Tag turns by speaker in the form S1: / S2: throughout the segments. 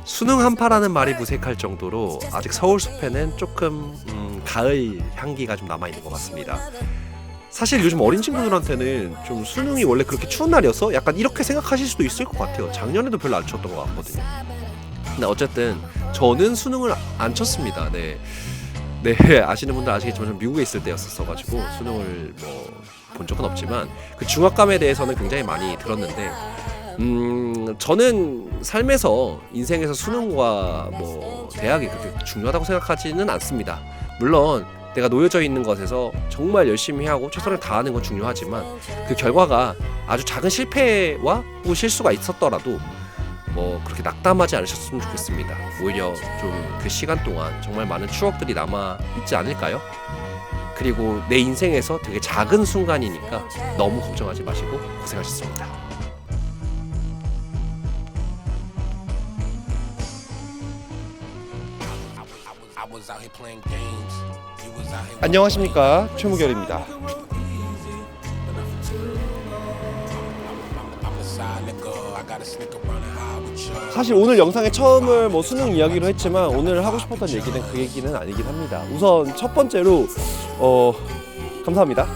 S1: 수능 한파라는 말이 무색할 정도로 아직 서울 숲에는 조금 가을 향기가 좀 남아있는 것 같습니다. 사실 요즘 어린 친구들한테는 좀 수능이 원래 그렇게 추운 날이었어? 약간 이렇게 생각하실 수도 있을 것 같아요. 작년에도 별로 안 쳤던 것 같거든요. 근데 어쨌든 저는 수능을 안 쳤습니다. 네, 아시는 분들 아시겠지만 저는 미국에 있을 때였었어가지고 수능을 뭐 본 적은 없지만 그 중압감에 대해서는 굉장히 많이 들었는데 저는 삶에서 인생에서 수능과 뭐 대학이 그렇게 중요하다고 생각하지는 않습니다. 물론 내가 놓여져 있는 것에서 정말 열심히 하고 최선을 다하는 건 중요하지만 그 결과가 아주 작은 실패와 실수가 있었더라도 뭐 그렇게 낙담하지 않으셨으면 좋겠습니다. 오히려 좀 그 시간 동안 정말 많은 추억들이 남아 있지 않을까요? 그리고 내 인생에서 되게 작은 순간이니까 너무 걱정하지 마시고 고생하셨습니다. 안녕하십니까, 최무결입니다. 사실 오늘 영상에 처음을 뭐 수능 이야기로 했지만 오늘 하고 싶었던 얘기는 그 얘기는 아니긴 합니다. 우선 첫 번째로 감사합니다.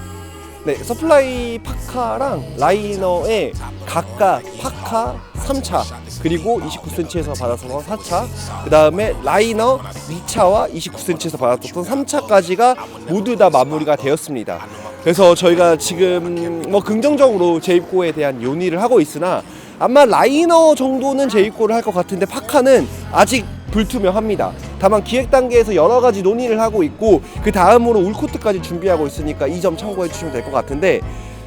S1: 네, 서플라이 파카랑 라이너에 각각 파카 3차 그리고 29cm에서 받았었던 4차, 그 다음에 라이너 2차와 29cm에서 받았었던 3차까지가 모두 다 마무리가 되었습니다. 그래서 저희가 지금 뭐 긍정적으로 재입고에 대한 논의를 하고 있으나 아마 라이너 정도는 재입고를 할 것 같은데 파카는 아직 불투명합니다. 다만 기획 단계에서 여러 가지 논의를 하고 있고 그 다음으로 울코트까지 준비하고 있으니까 이 점 참고해 주시면 될 것 같은데,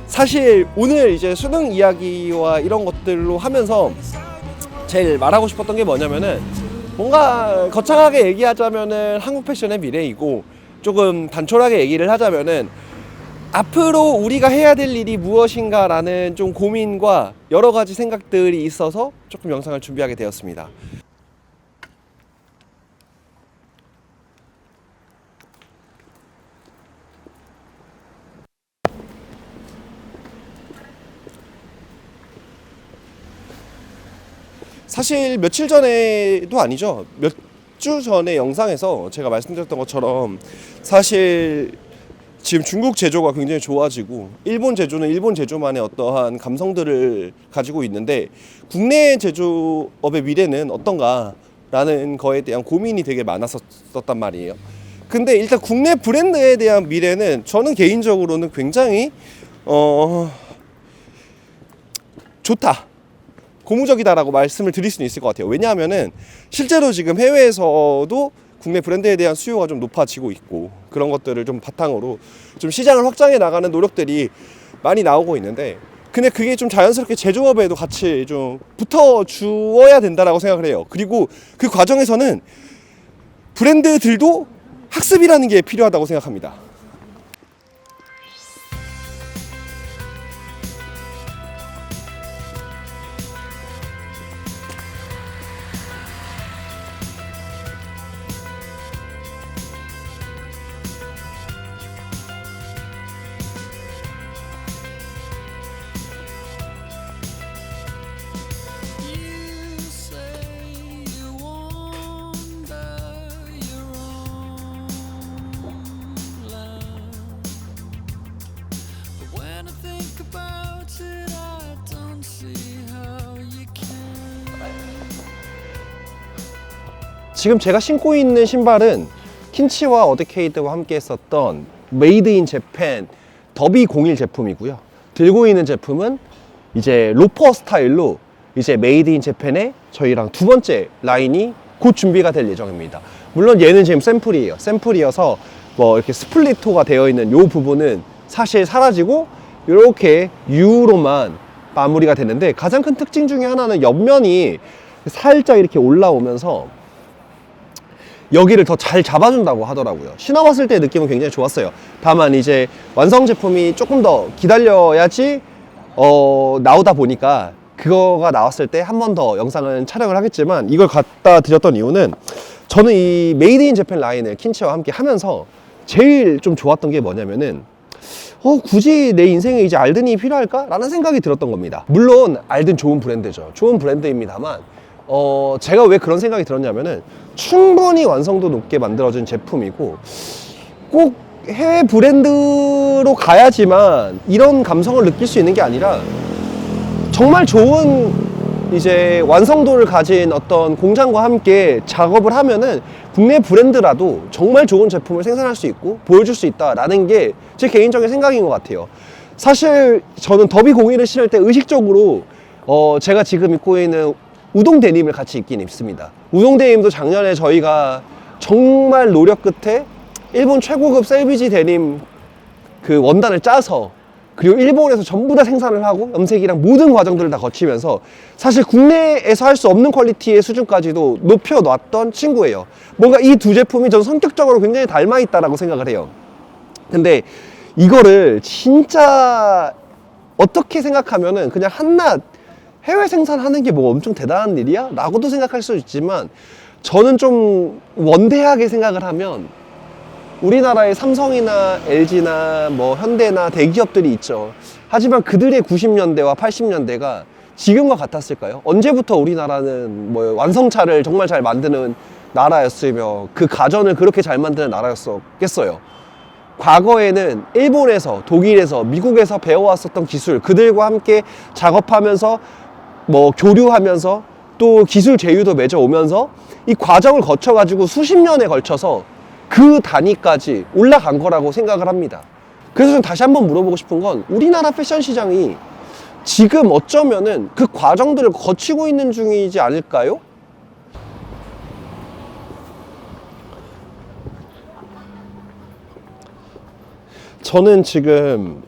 S1: 사실 오늘 이제 수능 이야기와 이런 것들로 하면서 제일 말하고 싶었던 게 뭐냐면은 뭔가 거창하게 얘기하자면은 한국 패션의 미래이고 조금 단촐하게 얘기를 하자면은 앞으로 우리가 해야 될 일이 무엇인가 라는 좀 고민과 여러 가지 생각들이 있어서 조금 영상을 준비하게 되었습니다. 사실 며칠 전에도 아니죠. 몇 주 전에 영상에서 제가 말씀드렸던 것처럼 사실 지금 중국 제조가 굉장히 좋아지고 일본 제조는 일본 제조만의 어떠한 감성들을 가지고 있는데 국내 제조업의 미래는 어떤가라는 거에 대한 고민이 되게 많았었단 말이에요. 근데 일단 국내 브랜드에 대한 미래는 저는 개인적으로는 굉장히 좋다, 고무적이다라고 말씀을 드릴 수는 있을 것 같아요. 왜냐하면은 실제로 지금 해외에서도 국내 브랜드에 대한 수요가 좀 높아지고 있고 그런 것들을 좀 바탕으로 좀 시장을 확장해 나가는 노력들이 많이 나오고 있는데, 근데 그게 좀 자연스럽게 제조업에도 같이 좀 붙어 주어야 된다라고 생각을 해요. 그리고 그 과정에서는 브랜드들도 학습이라는 게 필요하다고 생각합니다. 지금 제가 신고 있는 신발은 킨치와 어드케이드와 함께 했었던 메이드 인 재팬 더비 01 제품이고요. 들고 있는 제품은 이제 로퍼 스타일로 이제 메이드 인 재팬의 저희랑 두 번째 라인이 곧 준비가 될 예정입니다. 물론 얘는 지금 샘플이에요. 샘플이어서 뭐 이렇게 스플리토가 되어 있는 이 부분은 사실 사라지고 이렇게 U로만 마무리가 되는데, 가장 큰 특징 중에 하나는 옆면이 살짝 이렇게 올라오면서 여기를 더 잘 잡아준다고 하더라고요. 신어봤을 때 느낌은 굉장히 좋았어요. 다만 이제 완성 제품이 조금 더 기다려야지 나오다 보니까 그거가 나왔을 때 한 번 더 영상을 촬영을 하겠지만, 이걸 갖다 드렸던 이유는 저는 이 메이드 인 재팬 라인을 킨치와 함께 하면서 제일 좀 좋았던 게 뭐냐면은 굳이 내 인생에 이제 알든이 필요할까? 라는 생각이 들었던 겁니다. 물론 알든 좋은 브랜드죠. 좋은 브랜드입니다만 제가 왜 그런 생각이 들었냐면은 충분히 완성도 높게 만들어진 제품이고 꼭 해외 브랜드로 가야지만 이런 감성을 느낄 수 있는 게 아니라 정말 좋은 이제 완성도를 가진 어떤 공장과 함께 작업을 하면은 국내 브랜드라도 정말 좋은 제품을 생산할 수 있고 보여줄 수 있다라는 게 제 개인적인 생각인 것 같아요. 사실 저는 더비 01을 신을 때 의식적으로 제가 지금 입고 있는 우동 데님을 같이 입긴 입습니다. 우동 데님도 작년에 저희가 정말 노력 끝에 일본 최고급 셀비지 데님 그 원단을 짜서 그리고 일본에서 전부 다 생산을 하고 염색이랑 모든 과정들을 다 거치면서 사실 국내에서 할 수 없는 퀄리티의 수준까지도 높여놨던 친구예요. 뭔가 이 두 제품이 저는 성격적으로 굉장히 닮아있다라고 생각을 해요. 근데 이거를 진짜 어떻게 생각하면은 그냥 한낱 해외 생산하는 게 뭐 엄청 대단한 일이야? 라고도 생각할 수 있지만 저는 좀 원대하게 생각을 하면 우리나라의 삼성이나 LG나 뭐 현대나 대기업들이 있죠. 하지만 그들의 90년대와 80년대가 지금과 같았을까요? 언제부터 우리나라는 뭐 완성차를 정말 잘 만드는 나라였으며 그 가전을 그렇게 잘 만드는 나라였겠어요. 과거에는 일본에서, 독일에서, 미국에서 배워왔었던 기술, 그들과 함께 작업하면서 뭐 교류하면서 또 기술 제휴도 맺어오면서 이 과정을 거쳐가지고 수십 년에 걸쳐서 그 단위까지 올라간 거라고 생각을 합니다. 그래서 좀 다시 한번 물어보고 싶은 건 우리나라 패션 시장이 지금 어쩌면은 그 과정들을 거치고 있는 중이지 않을까요? 저는 지금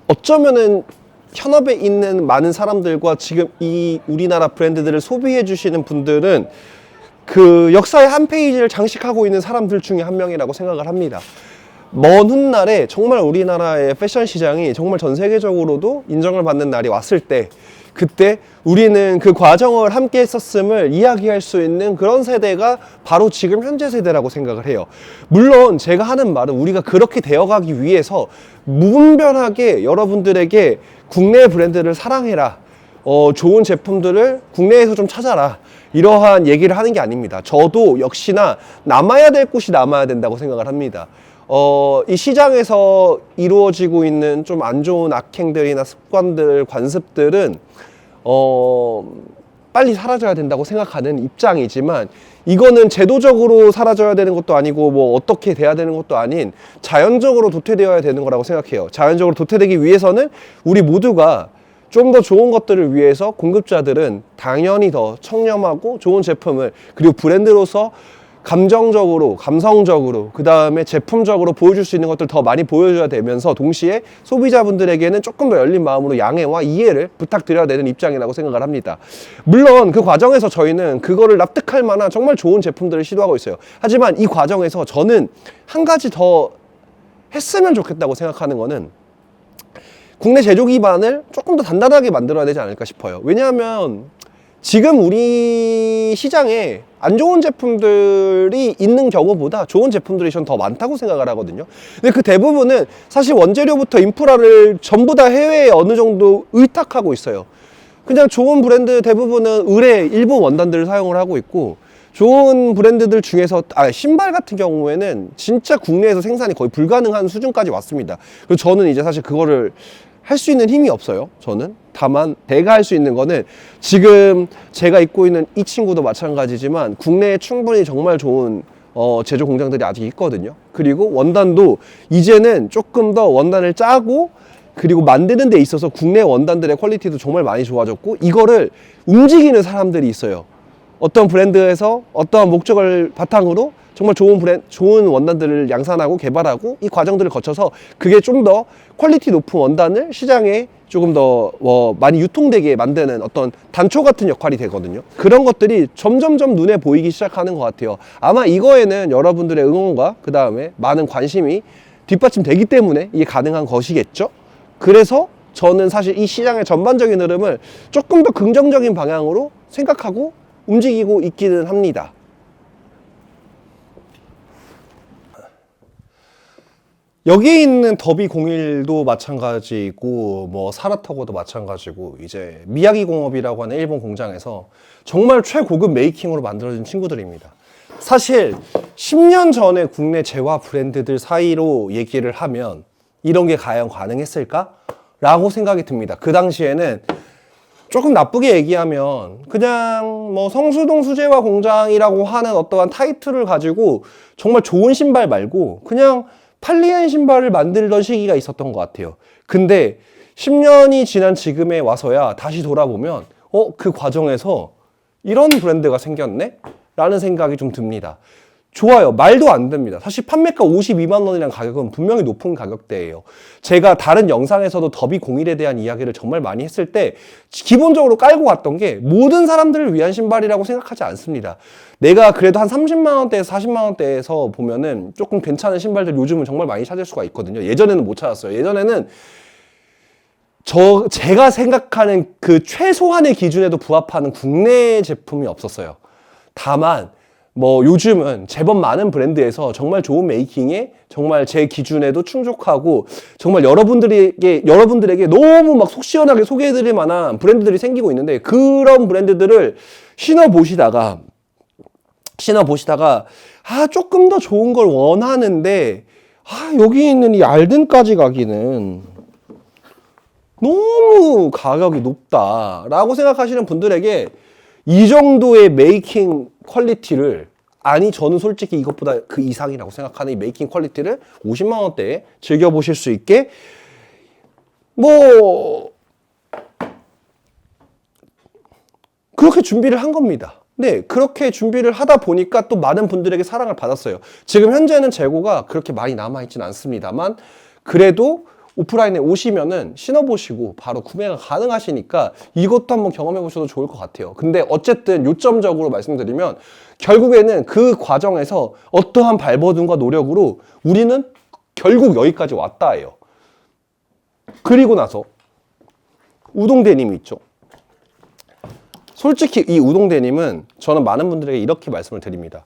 S1: 어쩌면은 현업에 있는 많은 사람들과 지금 이 우리나라 브랜드들을 소비해 주시는 분들은 그 역사의 한 페이지를 장식하고 있는 사람들 중에 한 명이라고 생각을 합니다. 먼 훗날에 정말 우리나라의 패션 시장이 정말 전 세계적으로도 인정을 받는 날이 왔을 때 그때 우리는 그 과정을 함께 했었음을 이야기할 수 있는 그런 세대가 바로 지금 현재 세대라고 생각을 해요. 물론 제가 하는 말은 우리가 그렇게 되어가기 위해서 무분별하게 여러분들에게 국내 브랜드를 사랑해라, 좋은 제품들을 국내에서 좀 찾아라, 이러한 얘기를 하는 게 아닙니다. 저도 역시나 남아야 될 곳이 남아야 된다고 생각을 합니다. 이 시장에서 이루어지고 있는 좀 안 좋은 악행들이나 습관들, 관습들은 빨리 사라져야 된다고 생각하는 입장이지만 이거는 제도적으로 사라져야 되는 것도 아니고 뭐 어떻게 돼야 되는 것도 아닌 자연적으로 도태되어야 되는 거라고 생각해요. 자연적으로 도태되기 위해서는 우리 모두가 좀 더 좋은 것들을 위해서 공급자들은 당연히 더 청렴하고 좋은 제품을 그리고 브랜드로서 감정적으로, 감성적으로, 그 다음에 제품적으로 보여줄 수 있는 것들 더 많이 보여줘야 되면서 동시에 소비자분들에게는 조금 더 열린 마음으로 양해와 이해를 부탁드려야 되는 입장이라고 생각을 합니다. 물론 그 과정에서 저희는 그거를 납득할 만한 정말 좋은 제품들을 시도하고 있어요. 하지만 이 과정에서 저는 한 가지 더 했으면 좋겠다고 생각하는 거는 국내 제조 기반을 조금 더 단단하게 만들어야 되지 않을까 싶어요. 왜냐하면 지금 우리 시장에 안 좋은 제품들이 있는 경우보다 좋은 제품들이 전 더 많다고 생각을 하거든요. 근데 그 대부분은 사실 원재료부터 인프라를 전부 다 해외에 어느 정도 의탁하고 있어요. 그냥 좋은 브랜드 대부분은 의뢰 일본 원단들을 사용을 하고 있고 좋은 브랜드들 중에서 신발 같은 경우에는 진짜 국내에서 생산이 거의 불가능한 수준까지 왔습니다. 그리고 저는 이제 사실 그거를 할 수 있는 힘이 없어요. 저는 다만 제가 할 수 있는 거는 지금 제가 입고 있는 이 친구도 마찬가지지만 국내에 충분히 정말 좋은 제조 공장들이 아직 있거든요. 그리고 원단도 이제는 조금 더 원단을 짜고 그리고 만드는 데 있어서 국내 원단들의 퀄리티도 정말 많이 좋아졌고 이거를 움직이는 사람들이 있어요. 어떤 브랜드에서 어떠한 목적을 바탕으로 정말 좋은 원단들을 양산하고 개발하고 이 과정들을 거쳐서 그게 좀 더 퀄리티 높은 원단을 시장에 조금 더 많이 유통되게 만드는 어떤 단초 같은 역할이 되거든요. 그런 것들이 점점점 눈에 보이기 시작하는 것 같아요. 아마 이거에는 여러분들의 응원과 그 다음에 많은 관심이 뒷받침되기 때문에 이게 가능한 것이겠죠. 그래서 저는 사실 이 시장의 전반적인 흐름을 조금 더 긍정적인 방향으로 생각하고 움직이고 있기는 합니다. 여기에 있는 더비01도 마찬가지고 뭐 사라타고도 마찬가지고 이제 미야기 공업이라고 하는 일본 공장에서 정말 최고급 메이킹으로 만들어진 친구들입니다. 사실 10년 전에 국내 제화 브랜드들 사이로 얘기를 하면 이런 게 과연 가능했을까? 라고 생각이 듭니다. 그 당시에는 조금 나쁘게 얘기하면 그냥 뭐 성수동 수제화 공장이라고 하는 어떠한 타이틀을 가지고 정말 좋은 신발 말고 그냥 팔리엔 신발을 만들던 시기가 있었던 것 같아요. 근데 10년이 지난 지금에 와서야 다시 돌아보면 그 과정에서 이런 브랜드가 생겼네? 라는 생각이 좀 듭니다. 좋아요. 말도 안 됩니다. 사실 판매가 52만 원이라는 가격은 분명히 높은 가격대예요. 제가 다른 영상에서도 더비01에 대한 이야기를 정말 많이 했을 때 기본적으로 깔고 갔던 게 모든 사람들을 위한 신발이라고 생각하지 않습니다. 내가 그래도 한 30만 원대에서 40만 원대에서 보면은 조금 괜찮은 신발들 요즘은 정말 많이 찾을 수가 있거든요. 예전에는 못 찾았어요. 예전에는 제가 생각하는 그 최소한의 기준에도 부합하는 국내 제품이 없었어요. 다만 뭐 요즘은 제법 많은 브랜드에서 정말 좋은 메이킹에 정말 제 기준에도 충족하고 정말 여러분들에게 너무 막 속 시원하게 소개해드릴 만한 브랜드들이 생기고 있는데 그런 브랜드들을 신어보시다가 조금 더 좋은 걸 원하는데 여기 있는 이 알든까지 가기는 너무 가격이 높다라고 생각하시는 분들에게 이 정도의 메이킹 퀄리티를 저는 솔직히 이것보다 그 이상이라고 생각하는 이 메이킹 퀄리티를 50만 원대에 즐겨보실 수 있게 뭐 그렇게 준비를 한 겁니다. 네, 그렇게 준비를 하다 보니까 또 많은 분들에게 사랑을 받았어요. 지금 현재는 재고가 그렇게 많이 남아있진 않습니다만 그래도 오프라인에 오시면은 신어보시고 바로 구매가 가능하시니까 이것도 한번 경험해 보셔도 좋을 것 같아요. 근데 어쨌든 요점적으로 말씀드리면 결국에는 그 과정에서 어떠한 발버둥과 노력으로 우리는 결국 여기까지 왔다예요. 그리고 나서 우동 데님이 있죠. 솔직히 이 우동 데님은 저는 많은 분들에게 이렇게 말씀을 드립니다.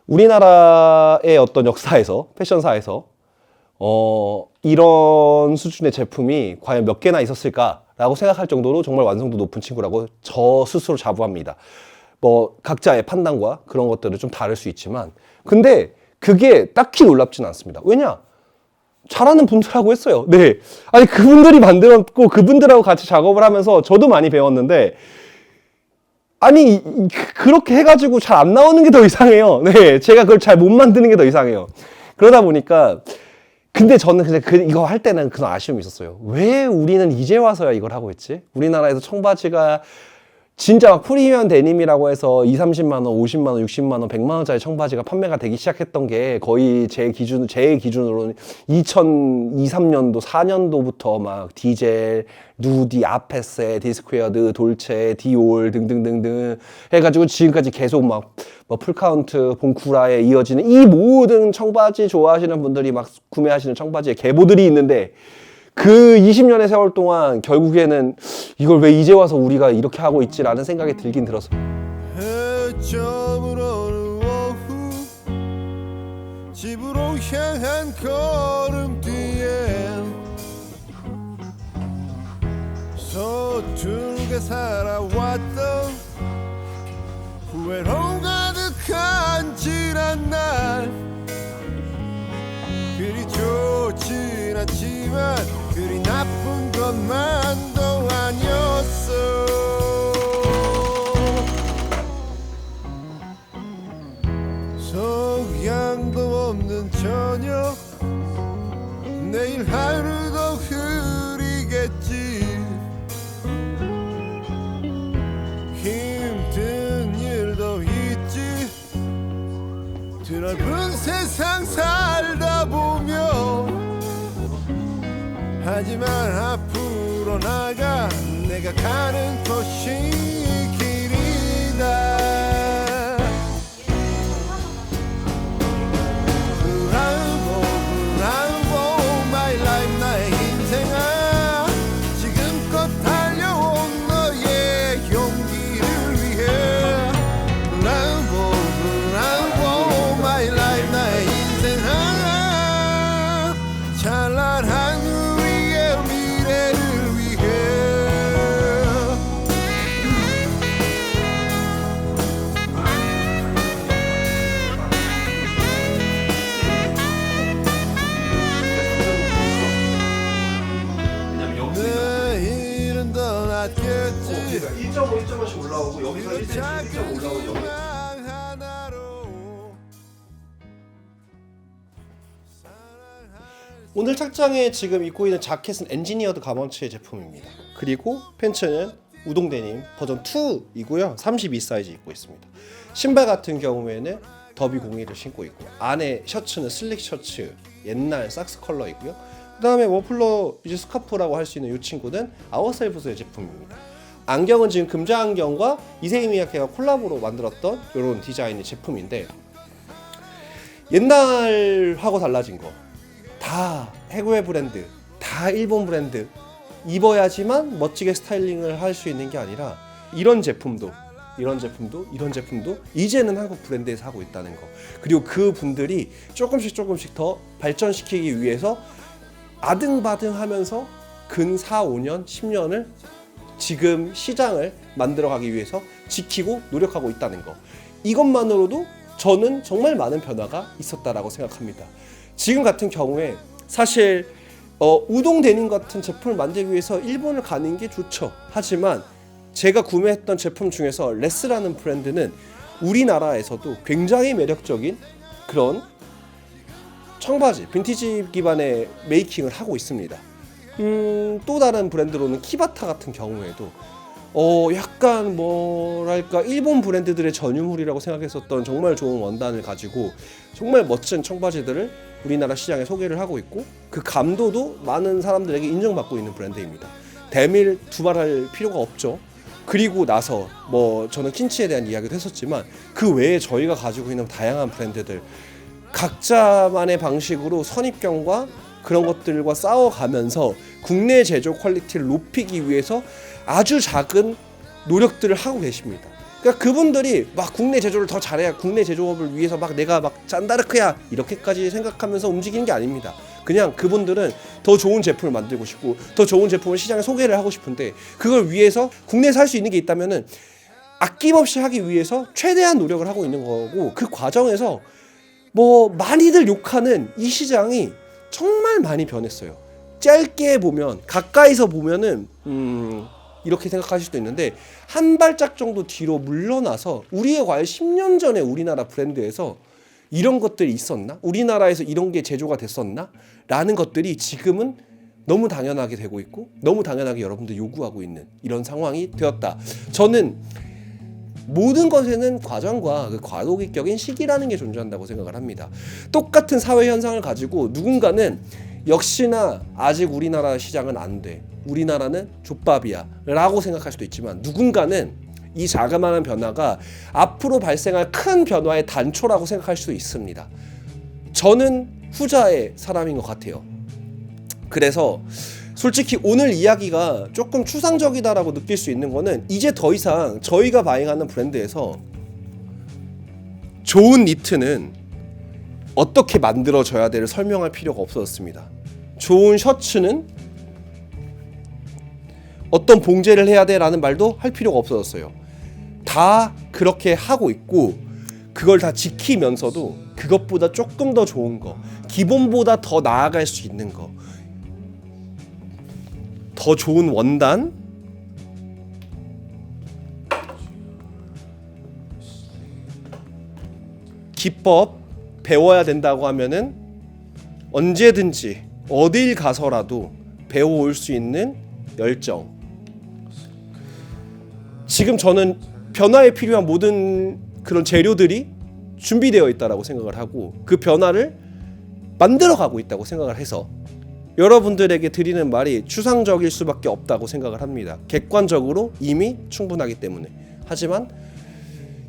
S1: 우리나라의 어떤 역사에서, 패션사에서 이런 수준의 제품이 과연 몇 개나 있었을까라고 생각할 정도로 정말 완성도 높은 친구라고 저 스스로 자부합니다. 뭐 각자의 판단과 그런 것들은 좀 다를 수 있지만 근데 그게 딱히 놀랍지는 않습니다. 왜냐? 잘하는 분들하고 했어요. 네. 아니 그분들이 만들었고 그분들하고 같이 작업을 하면서 저도 많이 배웠는데 아니 그렇게 해가지고 잘 안 나오는 게 더 이상해요. 네. 제가 그걸 잘 못 만드는 게 더 이상해요. 그러다 보니까 근데 저는 이거 할 때는 그런 아쉬움이 있었어요. 왜 우리는 이제 와서야 이걸 하고 있지? 우리나라에서 청바지가 진짜 막 프리미엄 데님이라고 해서 30만 원, 50만 원, 60만 원, 100만 원짜리 청바지가 판매가 되기 시작했던 게 거의 제 기준으로는 2023년도, 4년도부터 막 디젤, 누디, 아페세, 디스퀘어드, 돌체, 디올 등등등등 해가지고 지금까지 계속 막 뭐 풀카운트, 봉쿠라에 이어지는 이 모든 청바지 좋아하시는 분들이 막 구매하시는 청바지의 계보들이 있는데 그 20년의 세월 동안 결국에는 이걸 왜 이제 와서 우리가 이렇게 하고 있지라는 생각이 들긴 들었어요. 집으로 향한 걸음뒤에 서툴게 살아왔던 후회로 가득한 지난 날 그리 좋진 않지만 그리 나쁜 것만도 아니었어. 성향도 없는 저녁 내일 하루도 흐리겠지. 힘든 일도 있지. 드넓은 세상 살다 보면 하지만 앞으로 나가 내가 가는 곳이 길이다. 그러니까 1.5, 1.5씩 올라오고 여기서 1.5 올라오고 여기. 오늘 착장에 지금 입고 있는 자켓은 엔지니어드 가먼츠의 제품입니다. 그리고 팬츠는 우동데님 버전 2이고요. 32 사이즈 입고 있습니다. 신발 같은 경우에는 더비 01을 신고 있고 안에 셔츠는 슬릭 셔츠 옛날 삭스 컬러이고요. 그 다음에 머플러 이제 스카프라고 할 수 있는 이 친구는 아워셀브스의 제품입니다. 안경은 지금 금자 안경과 이세이미야케가 콜라보로 만들었던 이런 디자인의 제품인데 옛날하고 달라진 거 다 해외 브랜드, 다 일본 브랜드 입어야지만 멋지게 스타일링을 할 수 있는 게 아니라 이런 제품도 이제는 한국 브랜드에서 하고 있다는 거. 그리고 그 분들이 조금씩 더 발전시키기 위해서 아등바등하면서 근 4, 5년, 10년을 지금 시장을 만들어가기 위해서 지키고 노력하고 있다는 거. 이것만으로도 저는 정말 많은 변화가 있었다라고 생각합니다. 지금 같은 경우에 사실 우동 데님 같은 제품을 만들기 위해서 일본을 가는 게 좋죠. 하지만 제가 구매했던 제품 중에서 레스라는 브랜드는 우리나라에서도 굉장히 매력적인 그런 청바지, 빈티지 기반의 메이킹을 하고 있습니다. 또 다른 브랜드로는 키바타 같은 경우에도 약간 뭐랄까 일본 브랜드들의 전유물이라고 생각했었던 정말 좋은 원단을 가지고 정말 멋진 청바지들을 우리나라 시장에 소개를 하고 있고 그 감도도 많은 사람들에게 인정받고 있는 브랜드입니다. 대밀 두말할 필요가 없죠. 그리고 나서 저는 킨치에 대한 이야기도 했었지만 그 외에 저희가 가지고 있는 다양한 브랜드들 각자만의 방식으로 선입견과 그런 것들과 싸워가면서 국내 제조 퀄리티를 높이기 위해서 아주 작은 노력들을 하고 계십니다. 그러니까 그분들이 막 국내 제조를 더 잘해야 국내 제조업을 위해서 막 내가 막 짠다르크야 이렇게까지 생각하면서 움직이는 게 아닙니다. 그냥 그분들은 더 좋은 제품을 만들고 싶고 더 좋은 제품을 시장에 소개를 하고 싶은데 그걸 위해서 국내에서 할 수 있는 게 있다면은 아낌없이 하기 위해서 최대한 노력을 하고 있는 거고 그 과정에서 많이들 욕하는 이 시장이 정말 많이 변했어요. 짧게 보면 가까이서 보면은 이렇게 생각하실 수도 있는데 한 발짝 정도 뒤로 물러나서 우리의 과연 10년 전에 우리나라 브랜드에서 이런 것들이 있었나? 우리나라에서 이런 게 제조가 됐었나? 라는 것들이 지금은 너무 당연하게 되고 있고 너무 당연하게 여러분들 요구하고 있는 이런 상황이 되었다. 저는 모든 것에는 과정과 그 과도기격인 시기라는 게 존재한다고 생각을 합니다. 똑같은 사회 현상을 가지고 누군가는 역시나 아직 우리나라 시장은 안 돼. 우리나라는 족밥이야 라고 생각할 수도 있지만 누군가는 이 자그마한 변화가 앞으로 발생할 큰 변화의 단초라고 생각할 수도 있습니다. 저는 후자의 사람인 것 같아요. 그래서 솔직히 오늘 이야기가 조금 추상적이다라고 느낄 수 있는 거는 이제 더 이상 저희가 바잉하는 브랜드에서 좋은 니트는 어떻게 만들어져야 될을 설명할 필요가 없어졌습니다. 좋은 셔츠는 어떤 봉제를 해야 돼라는 말도 할 필요가 없어졌어요. 다 그렇게 하고 있고 그걸 다 지키면서도 그것보다 조금 더 좋은 거, 기본보다 더 나아갈 수 있는 거, 더 좋은 원단, 기법 배워야 된다고 하면은 언제든지 어딜 가서라도 배워올 수 있는 열정. 지금 저는 변화에 필요한 모든 그런 재료들이 준비되어 있다라고 생각을 하고 그 변화를 만들어가고 있다고 생각을 해서 여러분들에게 드리는 말이 추상적일 수밖에 없다고 생각을 합니다. 객관적으로 이미 충분하기 때문에. 하지만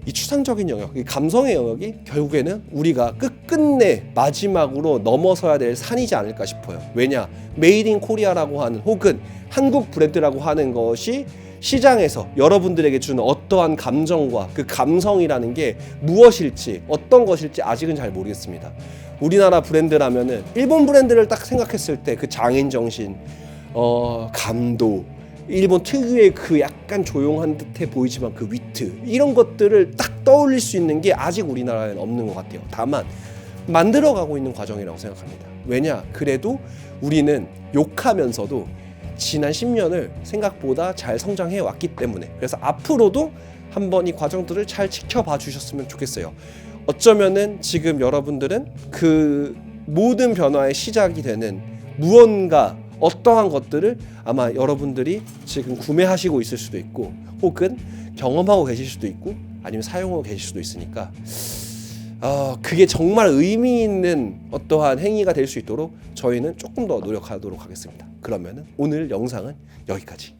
S1: 이 추상적인 영역, 이 감성의 영역이 결국에는 우리가 끝끝내 마지막으로 넘어서야 될 산이지 않을까 싶어요. 왜냐? 메이드 인 코리아라고 하는 혹은 한국 브랜드라고 하는 것이 시장에서 여러분들에게 주는 어떠한 감정과 그 감성이라는 게 무엇일지 어떤 것일지 아직은 잘 모르겠습니다. 우리나라 브랜드라면은 일본 브랜드를 딱 생각했을 때 그 장인 정신, 감도, 일본 특유의 그 약간 조용한 듯해 보이지만 그 위트 이런 것들을 딱 떠올릴 수 있는 게 아직 우리나라에는 없는 것 같아요. 다만 만들어가고 있는 과정이라고 생각합니다. 왜냐? 그래도 우리는 욕하면서도 지난 10년을 생각보다 잘 성장해 왔기 때문에, 그래서 앞으로도 한번 이 과정들을 잘 지켜봐 주셨으면 좋겠어요. 어쩌면은 지금 여러분들은 그 모든 변화의 시작이 되는 무언가 어떠한 것들을 아마 여러분들이 지금 구매하시고 있을 수도 있고, 혹은 경험하고 계실 수도 있고, 아니면 사용하고 계실 수도 있으니까 그게 정말 의미 있는 어떠한 행위가 될 수 있도록 저희는 조금 더 노력하도록 하겠습니다. 그러면은 오늘 영상은 여기까지.